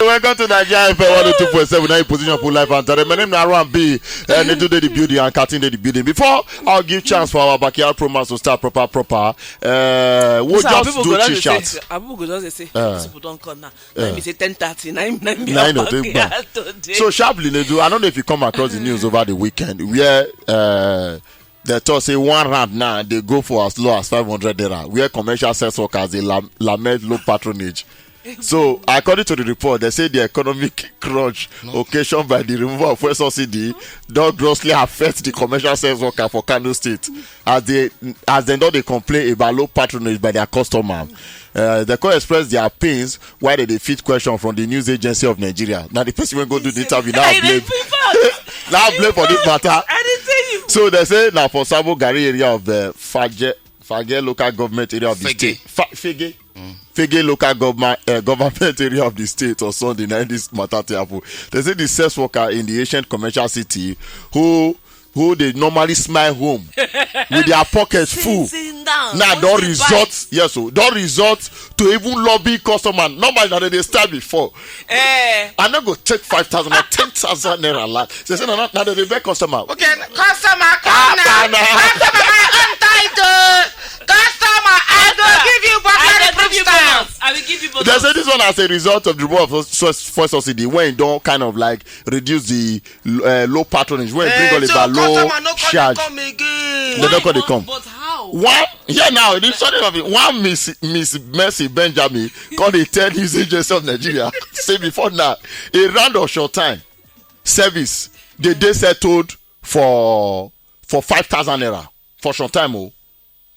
Welcome to Naija FM 102.7. Now in position for life and today. My name is Aaron B. And they do the building and cutting the building. Before I'll give chance for our backyard promos to start proper. We'll just do chit chat. People go just say, people don't come now. Let me say 10:30. So sharply, I don't know if you come across the news over the weekend where they talk say 1 rand now they go for as low as 500 naira. Where commercial sex workers they lament low patronage. So, according to the report, they say the economic crunch occasioned by the removal of fuel subsidy does grossly affect the commercial sales worker for Kano State as they know they complain about low patronage by their customer. They could express their pains while they fit question from the news agency of Nigeria. Now the person will go do the interview now blame for this matter. I didn't tell you. So they say now for Sabo Gari area of the Fage local government area of the state. Fege local government area of the state or Sunday night this matter to happen. They say the sex worker in the ancient commercial city who they normally smile home with their pockets full. Now don't resort to even lobby customer. Nobody that they start before. I'm not go take 5,000 or 10,000 naira lot. They say no, now they beg customer. Okay, customer come now. Customer untitled. Customer, I will give you bonus. They say this one as a result of the removal of fuel subsidy when don't kind of like reduce the low patronage when bring all about low charge. They don't come. But how? One now the story of it. One Miss Mercy Benjamin called the 10 news agency of Nigeria. Say before now a round of short time service they settled for 5,000 naira for short time.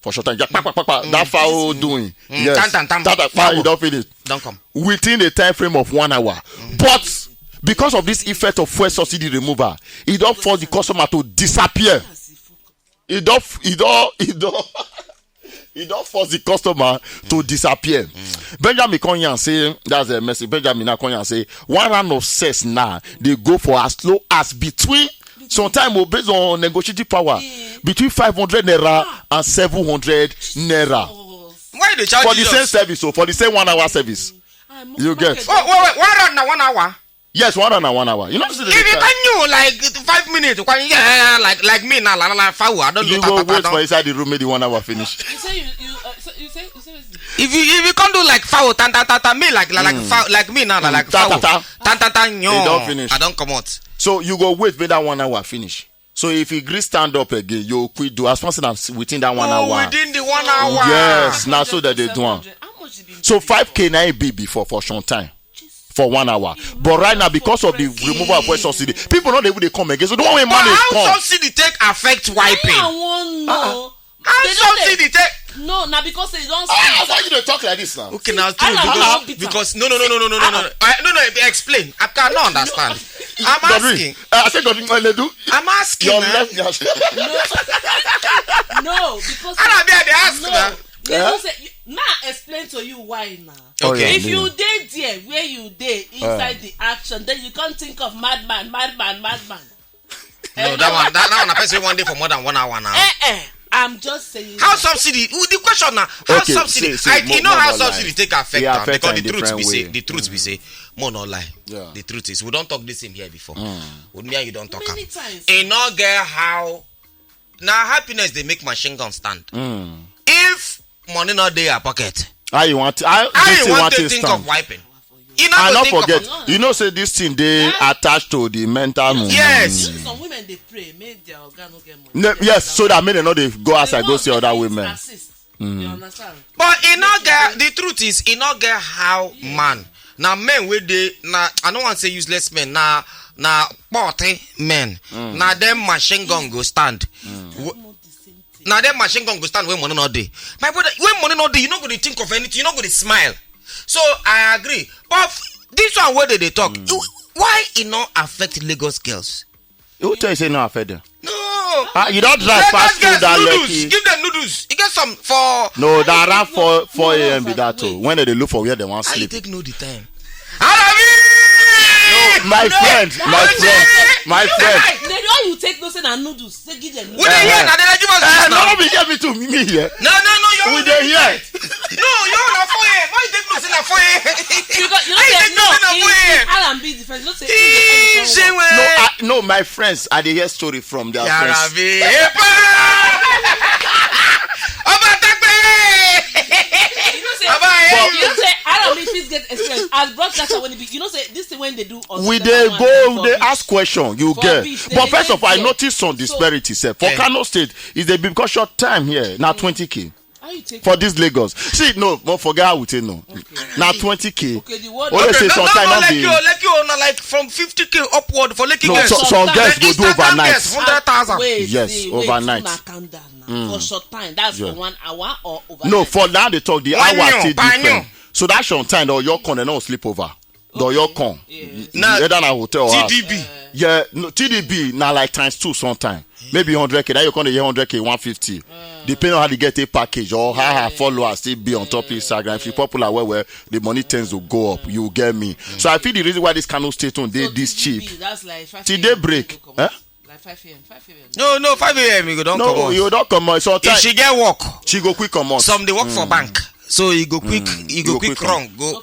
For short time, that foul doing. Yes, you don't finish. Don't come within a time frame of 1 hour. But because of this effect of fuel subsidy removal, it don't force the customer to disappear. It don't force the customer to disappear. Benjamin Konyan say that's a message. Benjamin Konyan say 1 round of sex now they go for as low as between. Sometimes based on negotiating power between 500 naira and 700 naira. Why they charge for the same service? So for the same 1 hour service, you get. Wait, 1 round na 1 hour. Yes, 1 round and 1 hour. You know, if you can you like 5 minutes, like me now, like 5 hours. I don't you do go wait for inside the room, maybe 1 hour finish. You say if you can't do like foul, me like me now, like foul, you don't finish. I don't come out. So you go wait for that 1 hour finish. So if you agree stand up again, you quit do as far as within that 1 hour. Within the 1 hour. Yes, now so that they do one. So 5K now be before for short time. For 1 hour, but right now because of the removal of fuel subsidy, people not able to come again. So the one way money is come. How subsidy take affect wiping? How subsidy take? No, now because they don't. Why you don't talk like this now? Okay, now because no. Explain. I cannot understand. I'm asking. I said God, I'm asking. Your left. No, because they ask now. Now explain to you why now. Okay. If you did there where you did inside the action, then you can't think of madman. No, that one a person 1 day for more than 1 hour now. I'm just saying. How subsidy? The question now. How subsidy? You know how subsidy take effect now because the truth we say, more not lie. Yeah. The truth is we don't talk this in here before. With me and you don't talk. Many times. In no get how now happiness they make machine gun stand. If money not there pocket. You want to think of wiping. I not forget. You know, say this thing they attached to the mental. Yes. Some women they pray, make their organ no get money. Yes, so that mean they know they go outside go see other women. You understand? But the truth is, not get how man. Now men with the I don't want to say useless men. Now 40 men. Now them machine gun go stand. Now them machine gun go stand when money not day. My brother, when money not day, you're not going to think of anything. You're not going to smile. So I agree. But this one where they talk, why it not affect Lagos girls? Who tell you say not affect them? No. You don't drive fast through that noodles. Give them noodles. You get some for. No, that around 4 a.m. be that too. When they look for where they want to sleep. I take no the time. My friend. They don't you take those and noodles. They give them noodles. We dey here. Now they give us. No, be get me to me here. No. We dey here. No, you're not for here. Why you take noodles in a 4 a.m.? You You know, say, No, my friends, I dey hear story from their friends. I don't mean get experience as broadcaster when it be. You know, say this thing when they do. We they go, they ask question. You get. But first of all, I noticed some disparity. For Kano State, is they because short time here now 20K. For this Lagos, see, no, but forget how we say no. Now 20K. Okay, the word. Okay, no, like from 50K upward for Lekki. No, some girls go do overnight. 100,000. Yes, overnight. For short time, that's for 1 hour or overnight. No, for now they talk the hour still different. So that's short time. Or your con, they don't sleep over. Or your con. Now either na hotel or TDB. Yeah, no, TDB now like times 2 sometime. Maybe 100K. Now you can hear 100K, 150. Depending on how they get a package or how followers still be on top of Instagram. If you're popular, where the money tends to go up, you get me. So I feel the reason why this Kano State on they this cheap. That's like 5 till they break. Like 5 a.m. No, 5 a.m. you don't come on. No, you don't come on. So if she get work, she go quick come on. Some they work for bank. So you go quick, run, go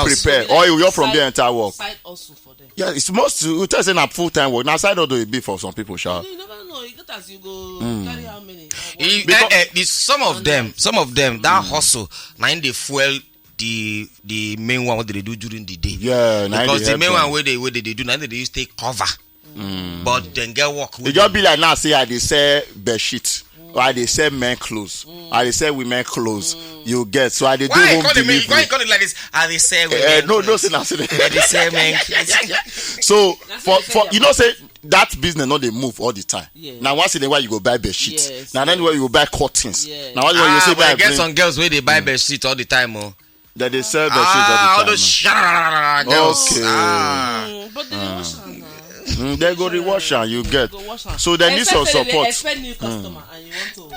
prepare. Or you're from the entire work. Side also for them. Yeah, it's most you tell saying a full time work. Now side order it be for some people, sure. You never know. You get as you go carry how many. Some of them that hustle. Now they fuel the main one what they do during the day. Yeah, because the main one where they do now they use take cover. But then get work. It just be like now say I they say bed sheet. Or I they say men clothes. Or they say women clothes. You get so I they do home delivery. Why you call it like this? I they say women. No, say nothing. They say men. So for you know say that business not they move all the time. Yeah. Now once in a while you go buy bed sheets. Yes. Now then where you go buy curtains. Yeah. Now once you say buy get some girls where they buy bed sheets all the time. That they sell bed sheets all the time. Those girls. But they wash them now. They go rewash and you get. So they need some support. Expect new customer and you want to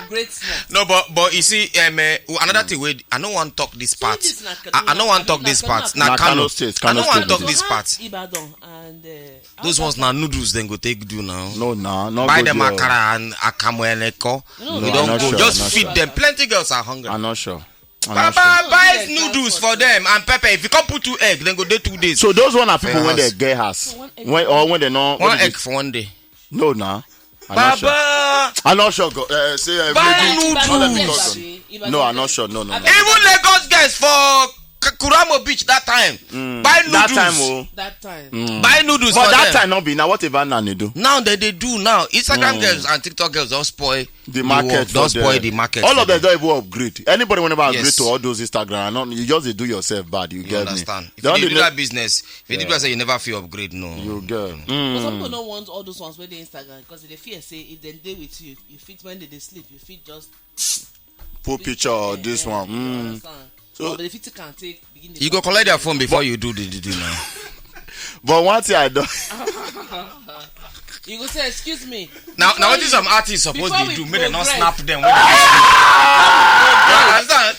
upgrade small. No, but you see, another thing where I don't want to talk this part. I don't want to talk this part. Now Kano State. I don't want to talk this part. Ibadan and those ones now noodles then go take do now. No, not buy them akara and akamueleko. You don't go. Just feed them. Plenty girls are hungry. I'm not sure. Buy noodles for them and pepper. If you can't put 2 eggs, then go day 2 days. So those one are people when they get house, when they know 1 egg for 1 day. No, nah. Baba, I'm not sure. Say buy noodles. No, I'm not sure. No. Even Lagos guys for Kuramo Beach that time. Buy noodles. That time. Buy noodles. But for that them. time not be now. Whatever now they do. Now they do now. Instagram girls and TikTok girls don't spoil the market. Don't spoil the market. All of them don't even upgrade. Anybody whenever upgrade to all those Instagram, you just do yourself bad. You get understand. me? If you do that business, if you do that, you never feel upgrade. No. You get. But some people don't want all those ones where they Instagram because they fear say if they day with you, you fit when they sleep, you fit just put picture of this one. So but if you can't take, you go collect their phone before you do the now. But one thing I don't. You go say, excuse me. Now what is some artists supposed to do? Make them not snap them.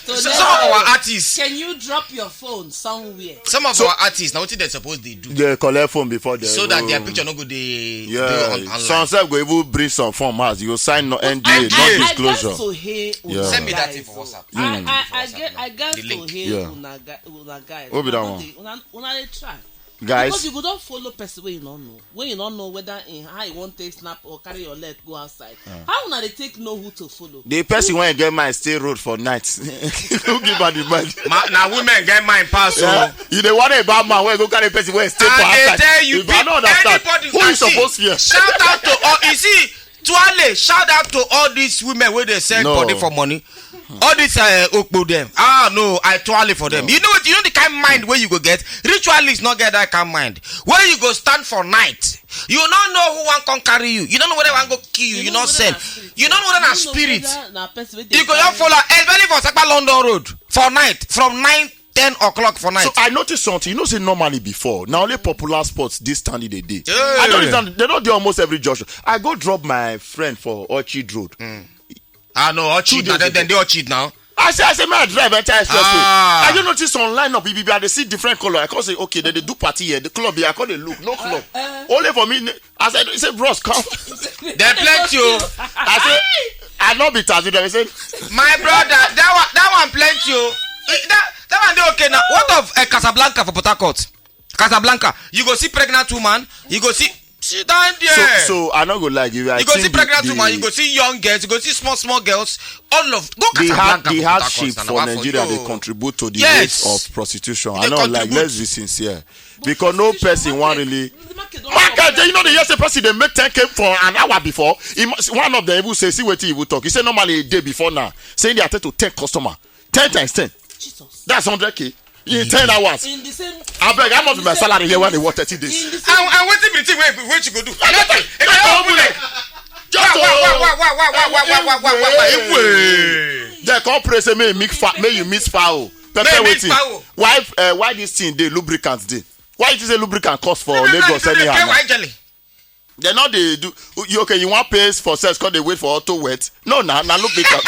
Some of our artists. Can you drop your phone somewhere? Some of our artists now what they supposed to do? They collect phone before they so that their picture no go they some self go even bring some form as you sign no NDA, not disclosure. Send me that thing for WhatsApp. I got to hear una guys. What be that one? Una dey try. Guys, because you go don't follow person where you don't know. When you don't know whether in how you want to take snap or carry your leg go outside. How will they take know who to follow? The person when you get mine stay road for nights. Don't give her the money. Now women get mine pass. Yeah. You the one about man where go carry person where stay for outside. I tell you, if I don't understand, who is supposed to hear? Shout out to all. You see, Tuale, shout out to all these women where they sell body for money. All this okpo them. No, I Tuale for them. You know what? You know the kind of mind where you go get. Ritualists not get that kind of mind. Where you go stand for night. You don't know who one can carry you. You don't know whether one go kill you. You not send. You don't know whether na spirit. You go just follow. Especially for Sakpa London Road for night from 9-10 o'clock for night. So I noticed something. You know, say normally before now only popular spots this time they day. Yeah. I don't understand. They don't do almost every junction. I go drop my friend for Orchid Road. No, Orchid. Then they Orchid now. I say, may I drive entire expressway. I just notice online of BBB, they see different color. I can say, okay, they do party here. The club here, I call they look, no club. Only for me, I said, he said, bros, come. They plenty. I said, I not be tattooed. I said, my brother, that one plenty. That one they okay now. What of Casablanca for Port Harcourt? Casablanca. You go see pregnant woman. You go see. She down there. So I not go like you. You go see pregnant woman. You go see young girls. You go see small girls. All of go Casablanca. The hardship for Nigeria they contribute to the rate of prostitution. I know, like let's be sincere, because no person want really. Market, you know the yesterday person they make 10K for an hour before. One of them will say, see what he will talk. He said normally a day before now, saying they attend to 10 customer, 10 times 10. Jesus. That's 100K. In 10 hours. In the same. I beg, how much my salary here when they work 30 days? And what the thing wait you go do? Nothing. They come press me may you miss foul. Pepper waiting. Why this thing they lubricants dey? Why it is a lubricant cost for Lagos anyhow? They know they do. You okay? You want pay for sex? Cause they wait for auto wet. No, now lubricant.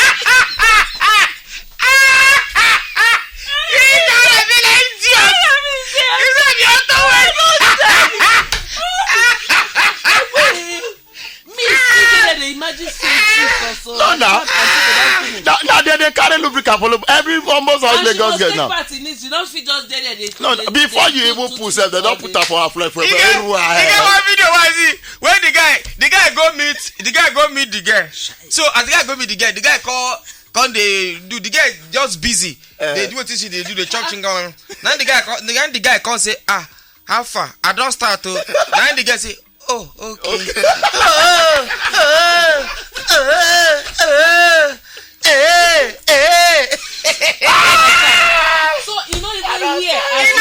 No, now they carry lubricant for every almost all Lagos get now. No, before you even push them, they don't put up for our flag for everywhere. You get one video where I see when the guy go meet the girl. So as the guy go meet the guy come they do the guy just busy. They do what they do the chop chingam. Now the guy come say how far? I don't start to. Now the guy say oh okay. So you know even here. The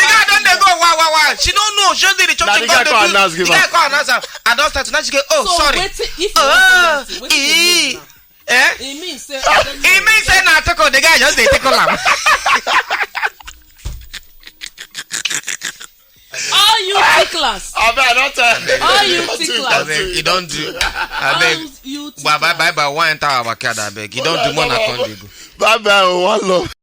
guy don't they go wow. She don't know. She did the chop chingam. The guy call announce. I don't start to. Now she go sorry. It means say na take the guy just dey take am. All you ticklers. All you ticklers. You don't do. I beg. Bye. One enter our backyard. I beg. You don't do more than 1 day. Bye. One love.